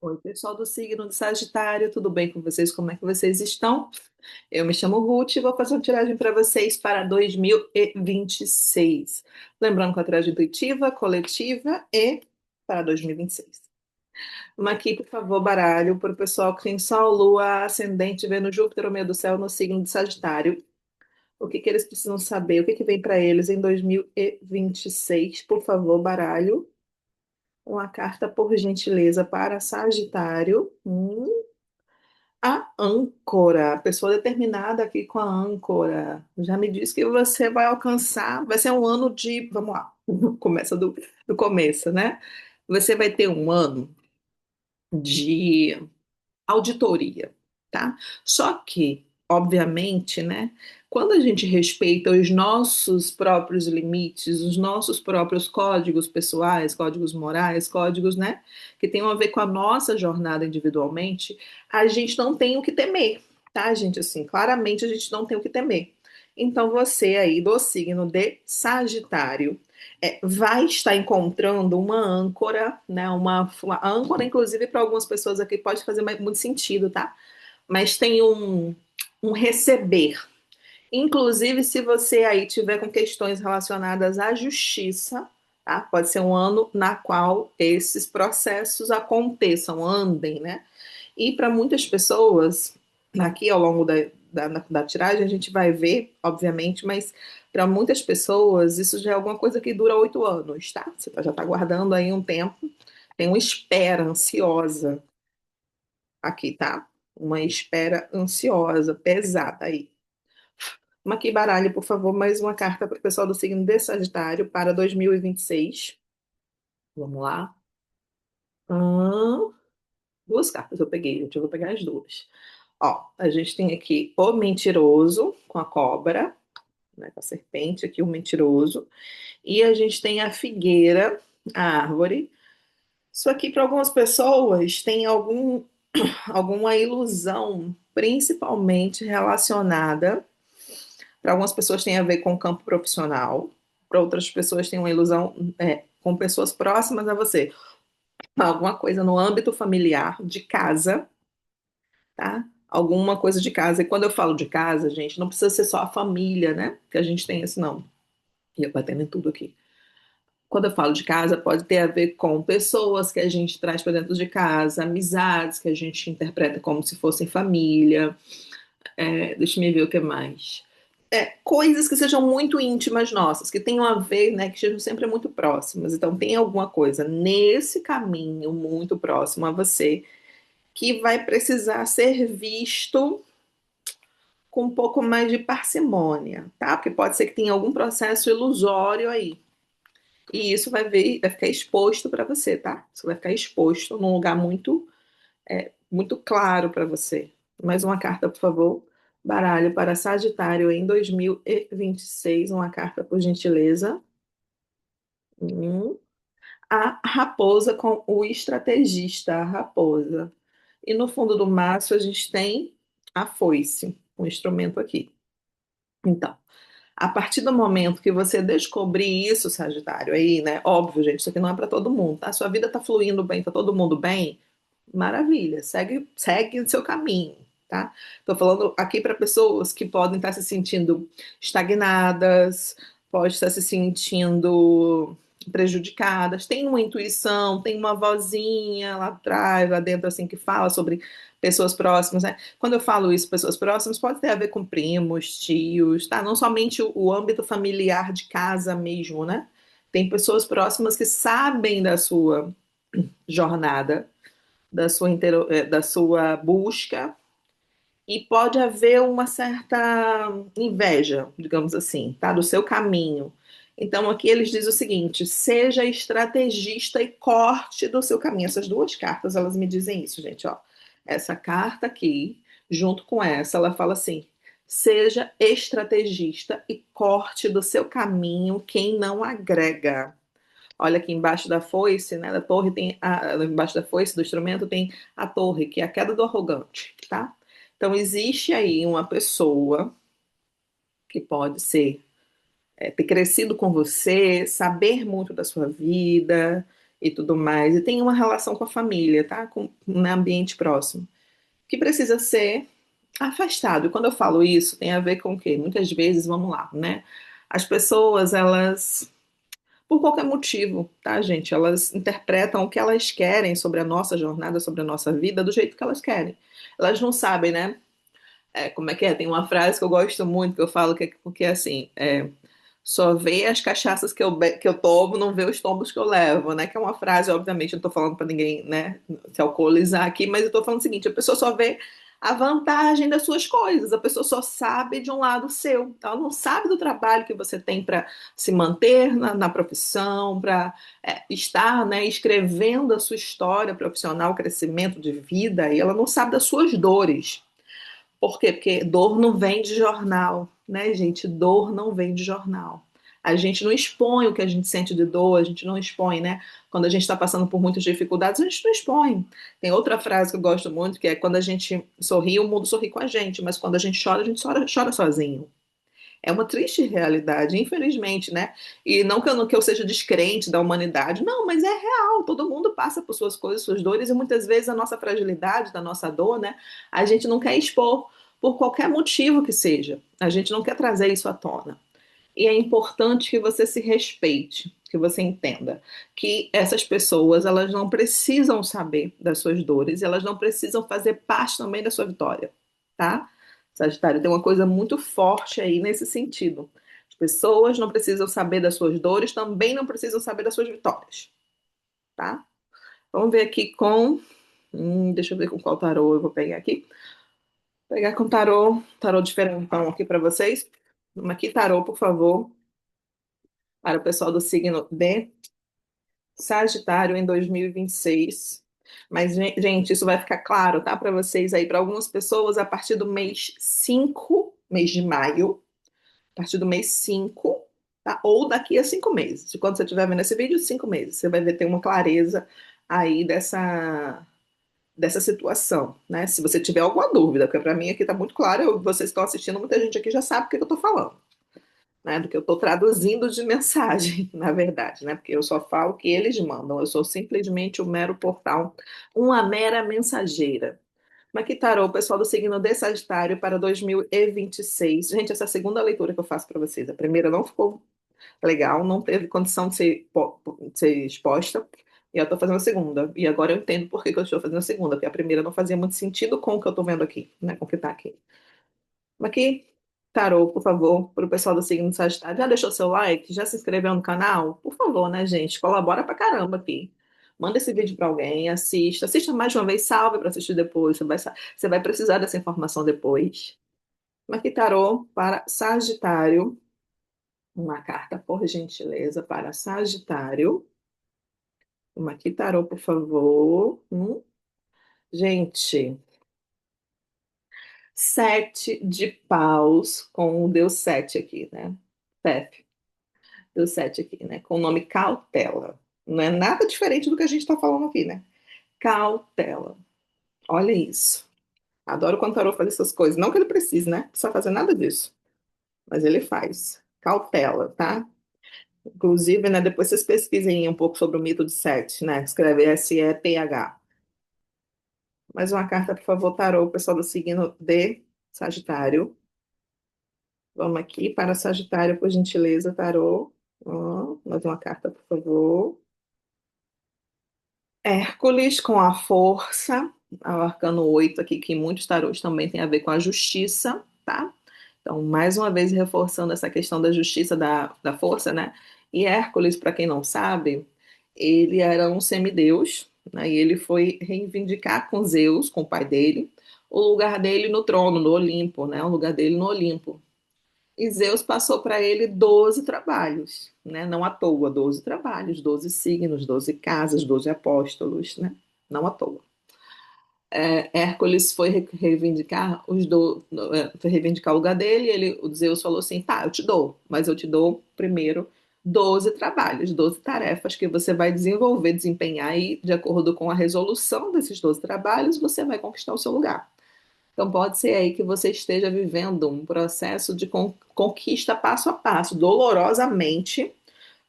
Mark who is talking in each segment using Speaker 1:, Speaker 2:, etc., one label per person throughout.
Speaker 1: Oi, pessoal do signo de Sagitário, tudo bem com vocês? Como é que vocês estão? Eu me chamo Ruth e vou fazer uma tiragem para vocês para 2026. Lembrando que a tiragem intuitiva, coletiva e para 2026. Uma aqui, por favor, baralho, para o pessoal que tem Sol, Lua, Ascendente, Vênus, Júpiter, o meio do céu no signo de Sagitário. O que que eles precisam saber? O que que vem para eles em 2026? Por favor, baralho. Uma carta, por gentileza, para Sagitário. A âncora, a pessoa determinada aqui com a âncora, já me disse que você vai alcançar, vai ser um ano de, vamos lá, começa do começo, né? Você vai ter um ano de auditoria, tá? Só que, obviamente, né, quando a gente respeita os nossos próprios limites, os nossos próprios códigos pessoais, códigos morais, códigos, né, que tenham a ver com a nossa jornada individualmente, a gente não tem o que temer, tá, gente? Assim, claramente a gente não tem o que temer. Então, você aí do signo de Sagitário vai estar encontrando uma âncora, né? Uma âncora, inclusive, para algumas pessoas aqui pode fazer muito sentido, tá? Mas tem um receber. Inclusive, se você aí tiver com questões relacionadas à justiça, tá? Pode ser um ano na qual esses processos aconteçam, andem, né? E para muitas pessoas, aqui ao longo da tiragem, a gente vai ver, obviamente, mas para muitas pessoas isso já é alguma coisa que dura 8 anos, tá? Você já está guardando aí um tempo, tem uma espera ansiosa aqui, tá? Uma espera ansiosa, pesada aí. Uma aqui, baralho, por favor, mais uma carta para o pessoal do signo de Sagitário para 2026. Vamos lá. Hum, duas cartas eu peguei, gente, eu vou pegar as duas. Ó, a gente tem aqui o mentiroso com a cobra, né, com a serpente, aqui o mentiroso. E a gente tem a figueira, a árvore. Isso aqui, para algumas pessoas, tem alguma ilusão, principalmente relacionada. Para algumas pessoas tem a ver com o campo profissional, para outras pessoas tem uma ilusão com pessoas próximas a você. Alguma coisa no âmbito familiar, de casa, tá? Alguma coisa de casa. E quando eu falo de casa, gente, não precisa ser só a família, né? Que a gente tem isso, não. E eu batendo em tudo aqui. Quando eu falo de casa, pode ter a ver com pessoas que a gente traz para dentro de casa, amizades que a gente interpreta como se fossem família. Deixa eu ver o que mais. Coisas que sejam muito íntimas nossas, que tenham a ver, né, que estejam sempre muito próximas. Então, tem alguma coisa nesse caminho muito próximo a você que vai precisar ser visto com um pouco mais de parcimônia, tá? Porque pode ser que tenha algum processo ilusório aí. E isso vai ficar exposto para você, tá? Isso vai ficar exposto num lugar muito claro para você. Mais uma carta, por favor. Baralho para Sagitário em 2026. Uma carta, por gentileza. Hum. A raposa com o estrategista, a raposa. E no fundo do maço a gente tem a foice, um instrumento aqui. Então, a partir do momento que você descobrir isso, Sagitário, aí, né? Óbvio, gente, isso aqui não é para todo mundo, tá? Sua vida tá fluindo bem, tá todo mundo bem, maravilha, segue o seu caminho, tá? Tô falando aqui para pessoas que podem estar se sentindo estagnadas, podem estar se sentindo prejudicadas, tem uma intuição, tem uma vozinha lá atrás, lá dentro, assim, que fala sobre pessoas próximas, né? Quando eu falo isso, pessoas próximas, pode ter a ver com primos, tios, tá? Não somente o âmbito familiar de casa mesmo, né? Tem pessoas próximas que sabem da sua jornada, da sua busca, e pode haver uma certa inveja, digamos assim, tá? Do seu caminho. Então, aqui eles dizem o seguinte: seja estrategista e corte do seu caminho. Essas duas cartas, elas me dizem isso, gente, ó. Essa carta aqui, junto com essa, ela fala assim: seja estrategista e corte do seu caminho quem não agrega. Olha aqui embaixo da foice, né? Da torre tem embaixo da foice do instrumento tem a torre, que é a queda do arrogante, tá? Então existe aí uma pessoa que pode ser ter crescido com você, saber muito da sua vida, e tudo mais, e tem uma relação com a família, tá? Com um ambiente próximo, que precisa ser afastado. E quando eu falo isso, tem a ver com o quê? Muitas vezes, vamos lá, né? As pessoas, elas, por qualquer motivo, tá, gente? Elas interpretam o que elas querem sobre a nossa jornada, sobre a nossa vida, do jeito que elas querem. Elas não sabem, né? Como é que é? Tem uma frase que eu gosto muito, que eu falo que é assim, só vê as cachaças que eu tomo, não vê os tombos que eu levo, né? Que é uma frase, obviamente, eu não tô falando para ninguém, né, se alcoolizar aqui, mas eu tô falando o seguinte, a pessoa só vê a vantagem das suas coisas, a pessoa só sabe de um lado seu, ela não sabe do trabalho que você tem para se manter na profissão, para estar, né, escrevendo a sua história profissional, crescimento de vida, e ela não sabe das suas dores. Por quê? Porque dor não vem de jornal, né, gente? Dor não vem de jornal. A gente não expõe o que a gente sente de dor, a gente não expõe, né? Quando a gente está passando por muitas dificuldades, a gente não expõe. Tem outra frase que eu gosto muito, que é quando a gente sorri, o mundo sorri com a gente, mas quando a gente chora sozinho. É uma triste realidade, infelizmente, né? E não que eu seja descrente da humanidade, não, mas é real. Todo mundo passa por suas coisas, suas dores, e muitas vezes a nossa fragilidade, da nossa dor, né? A gente não quer expor por qualquer motivo que seja. A gente não quer trazer isso à tona. E é importante que você se respeite, que você entenda que essas pessoas, elas não precisam saber das suas dores, elas não precisam fazer parte também da sua vitória, tá? Sagitário, tem uma coisa muito forte aí nesse sentido. As pessoas não precisam saber das suas dores, também não precisam saber das suas vitórias, tá? Vamos ver aqui com. Deixa eu ver com qual tarô eu vou pegar aqui. Vou pegar com tarô diferentão aqui para vocês. Aqui, tarô, por favor, para o pessoal do signo de Sagitário em 2026. Mas, gente, isso vai ficar claro, tá? Para vocês aí, para algumas pessoas, a partir do mês 5, mês de maio, a partir do mês 5, tá? Ou daqui a 5 meses. De quando você estiver vendo esse vídeo, 5 meses. Você vai ver ter uma clareza aí dessa situação, né? Se você tiver alguma dúvida, porque para mim aqui tá muito claro, vocês estão assistindo, muita gente aqui já sabe o que eu tô falando, né, do que eu estou traduzindo de mensagem, na verdade, né, porque eu só falo o que eles mandam, eu sou simplesmente um mero portal, uma mera mensageira. Mas que tarô, o pessoal do signo de Sagitário para 2026. Gente, essa é a segunda leitura que eu faço para vocês. A primeira não ficou legal, não teve condição de ser exposta, e eu estou fazendo a segunda. E agora eu entendo por que que eu estou fazendo a segunda, porque a primeira não fazia muito sentido com o que eu estou vendo aqui, né, com o que está aqui. Aqui, tarô, por favor, para o pessoal do signo de Sagitário. Já deixou seu like? Já se inscreveu no canal? Por favor, né, gente? Colabora pra caramba aqui. Manda esse vídeo para alguém, assista. Assista mais de uma vez, salve para assistir depois. Você vai precisar dessa informação depois. Aqui, tarô, para Sagitário. Uma carta, por gentileza, para Sagitário. Uma aqui, tarô, por favor. Gente, 7 de paus com o Deus 7 aqui, né? Sete. Deu 7 aqui, né? Com o nome Cautela. Não é nada diferente do que a gente está falando aqui, né? Cautela. Olha isso. Adoro quando o tarô faz essas coisas. Não que ele precise, né? Não precisa fazer nada disso. Mas ele faz. Cautela, tá? Inclusive, né? Depois vocês pesquisem um pouco sobre o mito de Sete, né? Escreve Seth. Mais uma carta, por favor, tarô, pessoal do signo de Sagitário. Vamos aqui para Sagitário, por gentileza, tarô. Mais uma carta, por favor. Hércules com a força, o arcano 8 aqui, que em muitos tarôs também tem a ver com a justiça, tá? Então, mais uma vez, reforçando essa questão da justiça, da força, né? E Hércules, para quem não sabe, ele era um semideus, né? E ele foi reivindicar com Zeus, com o pai dele, o lugar dele no trono, no Olimpo, né? O lugar dele no Olimpo. E Zeus passou para ele 12 trabalhos, né? Não à toa, 12 trabalhos, 12 signos, 12 casas, 12 apóstolos, né? Não à toa. Hércules foi reivindicar foi reivindicar o lugar dele, o Zeus falou assim: tá, eu te dou, mas eu te dou primeiro 12 trabalhos, 12 tarefas que você vai desenvolver, desempenhar, e de acordo com a resolução desses 12 trabalhos, você vai conquistar o seu lugar. Então, pode ser aí que você esteja vivendo um processo de conquista passo a passo, dolorosamente.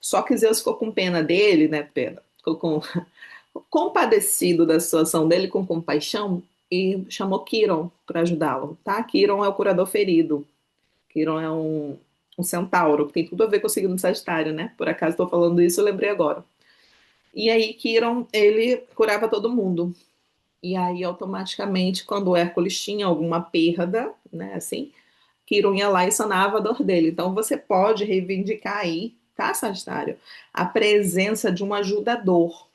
Speaker 1: Só que Zeus ficou com pena dele, né? Pena. ficou compadecido da situação dele, com compaixão, e chamou Quiron para ajudá-lo, tá? Quiron é o curador ferido. Quiron é um centauro, que tem tudo a ver com o signo de Sagitário, né? Por acaso estou falando isso, eu lembrei agora. E aí, Quiron, ele curava todo mundo. E aí, automaticamente, quando o Hércules tinha alguma perda, né, assim, Quiron ia lá e sanava a dor dele. Então, você pode reivindicar aí, tá, Sagitário, a presença de um ajudador.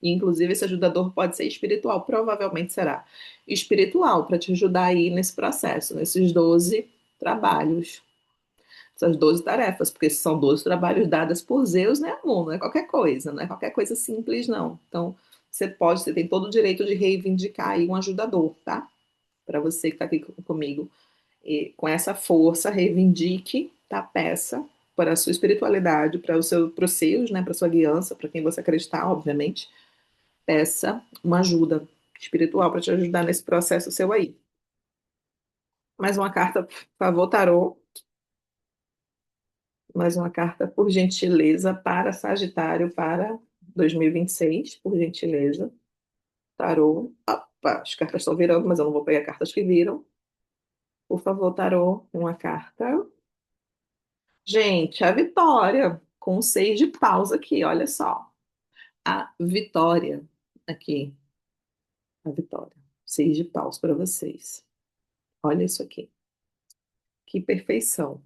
Speaker 1: E, inclusive, esse ajudador pode ser espiritual, provavelmente será espiritual, para te ajudar aí nesse processo, nesses 12 trabalhos, essas 12 tarefas, porque são 12 trabalhos dadas por Zeus, né, amor? Não é qualquer coisa, não é qualquer coisa simples, não. Então, você tem todo o direito de reivindicar aí um ajudador, tá? Para você que está aqui comigo. E com essa força, reivindique, tá? Peça para a sua espiritualidade, para os seus, né? Para sua guiança, para quem você acreditar, obviamente. Peça uma ajuda espiritual para te ajudar nesse processo seu aí. Mais uma carta, por favor, tarô. Mais uma carta, por gentileza, para Sagitário para 2026, por gentileza. Tarô. Opa, as cartas estão virando, mas eu não vou pegar cartas que viram. Por favor, tarô, uma carta. Gente, a Vitória, com 6 de paus aqui, olha só. A Vitória, aqui, a Vitória. 6 de paus para vocês. Olha isso aqui. Que perfeição.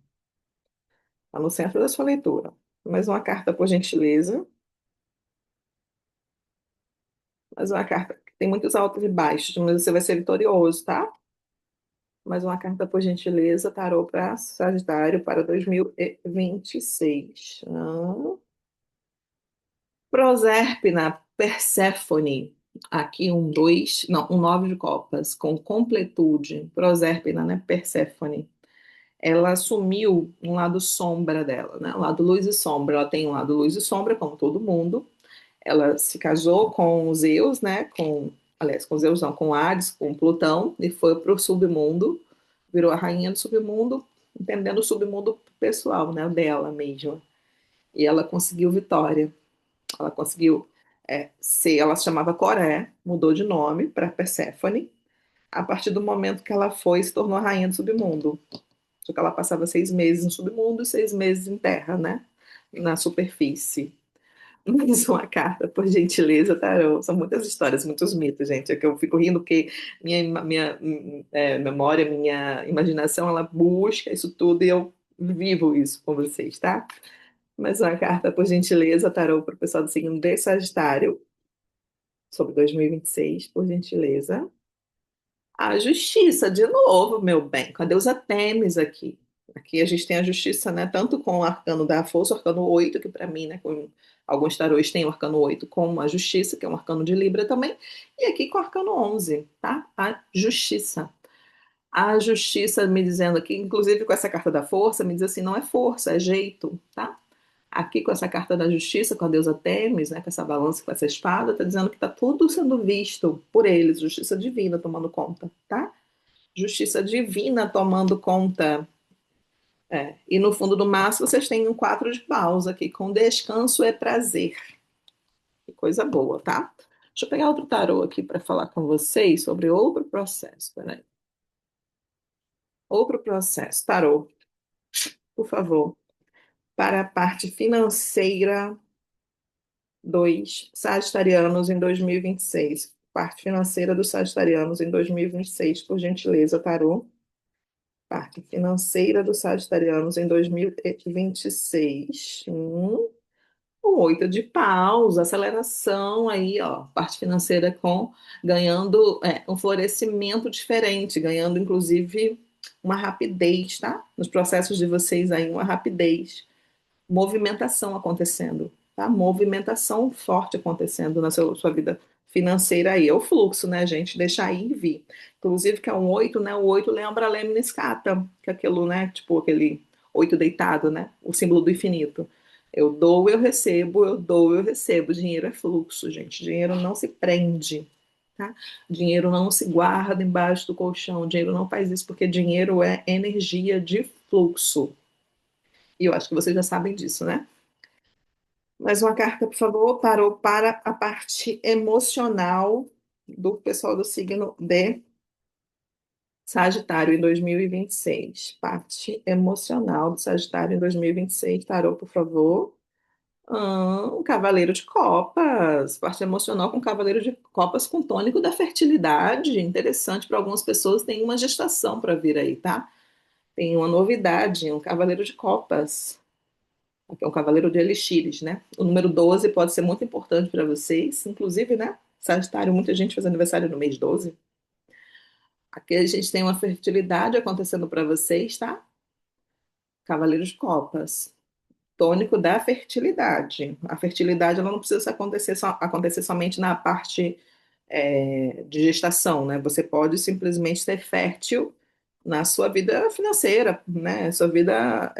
Speaker 1: Está no centro da sua leitura. Mais uma carta, por gentileza. Mais uma carta que tem muitos altos e baixos, mas você vai ser vitorioso, tá? Mais uma carta, por gentileza, tarô para Sagitário para 2026. Proserpina, Perséfone. Aqui um 2, não, um 9 de copas, com completude. Proserpina, né? Perséfone. Ela assumiu um lado sombra dela, né? Um lado luz e sombra. Ela tem um lado luz e sombra, como todo mundo. Ela se casou com os Zeus, né? Aliás, com Zeus não, com Hades, com Plutão, e foi para o submundo, virou a rainha do submundo, entendendo o submundo pessoal, né? Dela mesma. E ela conseguiu vitória. Ela conseguiu ela se chamava Coré, mudou de nome para Perséfone, a partir do momento que ela foi e se tornou a rainha do submundo. Só que ela passava 6 meses no submundo e 6 meses em terra, né? Na superfície. Mais uma carta, por gentileza, tarô. São muitas histórias, muitos mitos, gente. É que eu fico rindo porque minha memória, minha imaginação, ela busca isso tudo e eu vivo isso com vocês, tá? Mais uma carta, por gentileza, tarô, para o pessoal do signo de Sagitário, sobre 2026, por gentileza. A justiça, de novo, meu bem, com a deusa Têmis aqui. Aqui a gente tem a justiça, né? Tanto com o arcano da força, o arcano 8 que para mim, né? Com alguns tarôs tem o arcano 8 com a justiça, que é um arcano de Libra também. E aqui com o arcano 11, tá? A justiça. A justiça me dizendo aqui, inclusive com essa carta da força, me diz assim: não é força, é jeito, tá? Aqui com essa carta da justiça, com a deusa Tênis, né, com essa balança, com essa espada, está dizendo que está tudo sendo visto por eles, justiça divina tomando conta, tá? Justiça divina tomando conta. E no fundo do maço vocês têm um 4 de paus aqui, com descanso e prazer. Que coisa boa, tá? Deixa eu pegar outro tarô aqui para falar com vocês sobre outro processo. Peraí. Outro processo. Tarô, por favor. Para a parte financeira dos sagitarianos em 2026. Parte financeira dos sagitarianos em 2026, por gentileza, tarô. Parte financeira dos sagitarianos em 2026. Um 8 de paus, aceleração aí, ó. Parte financeira ganhando um florescimento diferente, ganhando inclusive uma rapidez, tá? Nos processos de vocês aí, uma rapidez, movimentação acontecendo, tá? Movimentação forte acontecendo na sua vida financeira aí. É o fluxo, né, gente? Deixar ir e vir. Inclusive, que é um 8, né? O 8 lembra a lemniscata, que é aquilo, né? Tipo aquele 8 deitado, né? O símbolo do infinito. Eu dou, eu recebo, eu dou, eu recebo. Dinheiro é fluxo, gente. Dinheiro não se prende, tá? Dinheiro não se guarda embaixo do colchão. Dinheiro não faz isso, porque dinheiro é energia de fluxo. E eu acho que vocês já sabem disso, né? Mais uma carta, por favor, parou para a parte emocional do pessoal do signo de Sagitário em 2026. Parte emocional do Sagitário em 2026. Tarô, por favor. Um cavaleiro de copas. Parte emocional com cavaleiro de copas com tônico da fertilidade. Interessante para algumas pessoas. Tem uma gestação para vir aí, tá? Tem uma novidade, um cavaleiro de copas. Aqui é um cavaleiro de elixires, né? O número 12 pode ser muito importante para vocês. Inclusive, né? Sagitário, muita gente faz aniversário no mês 12. Aqui a gente tem uma fertilidade acontecendo para vocês, tá? Cavaleiro de Copas. Tônico da fertilidade. A fertilidade ela não precisa acontecer somente na parte de gestação, né? Você pode simplesmente ser fértil na sua vida financeira, né? Sua vida,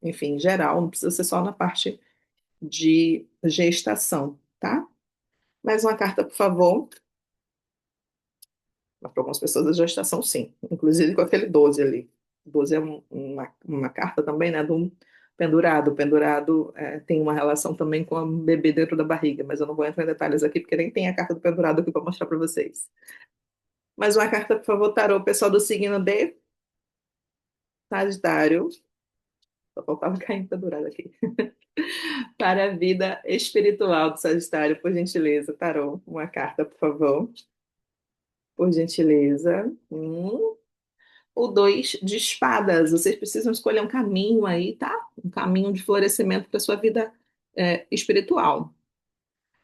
Speaker 1: enfim, geral. Não precisa ser só na parte de gestação, tá? Mais uma carta, por favor. Mas para algumas pessoas a gestação, sim. Inclusive com aquele 12 ali. 12 é uma carta também, né? Do pendurado. O pendurado tem uma relação também com a bebê dentro da barriga, mas eu não vou entrar em detalhes aqui, porque nem tem a carta do pendurado aqui para mostrar para vocês. Mais uma carta, por favor, tarô. Pessoal do signo de Sagitário. Só faltava cair pendurado aqui. Para a vida espiritual do Sagitário, por gentileza, tarô. Uma carta, por favor. Por gentileza. O dois de espadas. Vocês precisam escolher um caminho aí, tá? Um caminho de florescimento para sua vida espiritual.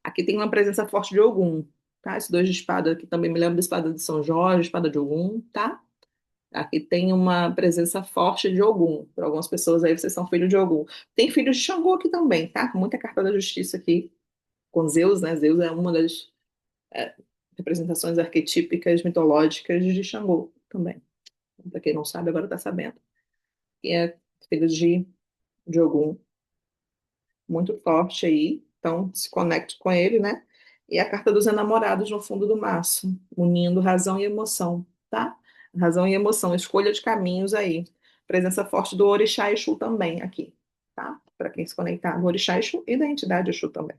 Speaker 1: Aqui tem uma presença forte de Ogum, tá? Esse dois de espada aqui também me lembra da espada de São Jorge, espada de Ogum, tá? Aqui tem uma presença forte de Ogum. Para algumas pessoas aí, vocês são filhos de Ogum. Tem filhos de Xangô aqui também, tá? Muita carta da justiça aqui com Zeus, né? Zeus é uma das é, representações arquetípicas mitológicas de Xangô também. Para quem não sabe, agora está sabendo. Que é filho de Ogum, muito forte aí. Então, se conecte com ele, né? E a carta dos enamorados no fundo do maço, unindo razão e emoção, tá? Razão e emoção, escolha de caminhos aí. Presença forte do Orixá Exu também aqui, tá? Para quem se conectar no Orixá Exu e da entidade Exu também.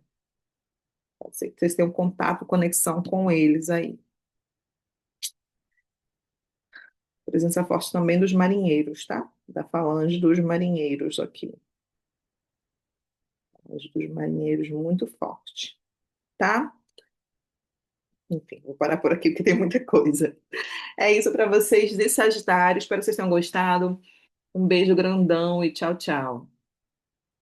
Speaker 1: Pode ser que vocês tenham contato, conexão com eles aí. Presença forte também dos marinheiros, tá? Da falange dos marinheiros aqui. Falange dos marinheiros muito forte, tá? Enfim, vou parar por aqui porque tem muita coisa. É isso para vocês de Sagitário. Espero que vocês tenham gostado. Um beijo grandão e tchau, tchau.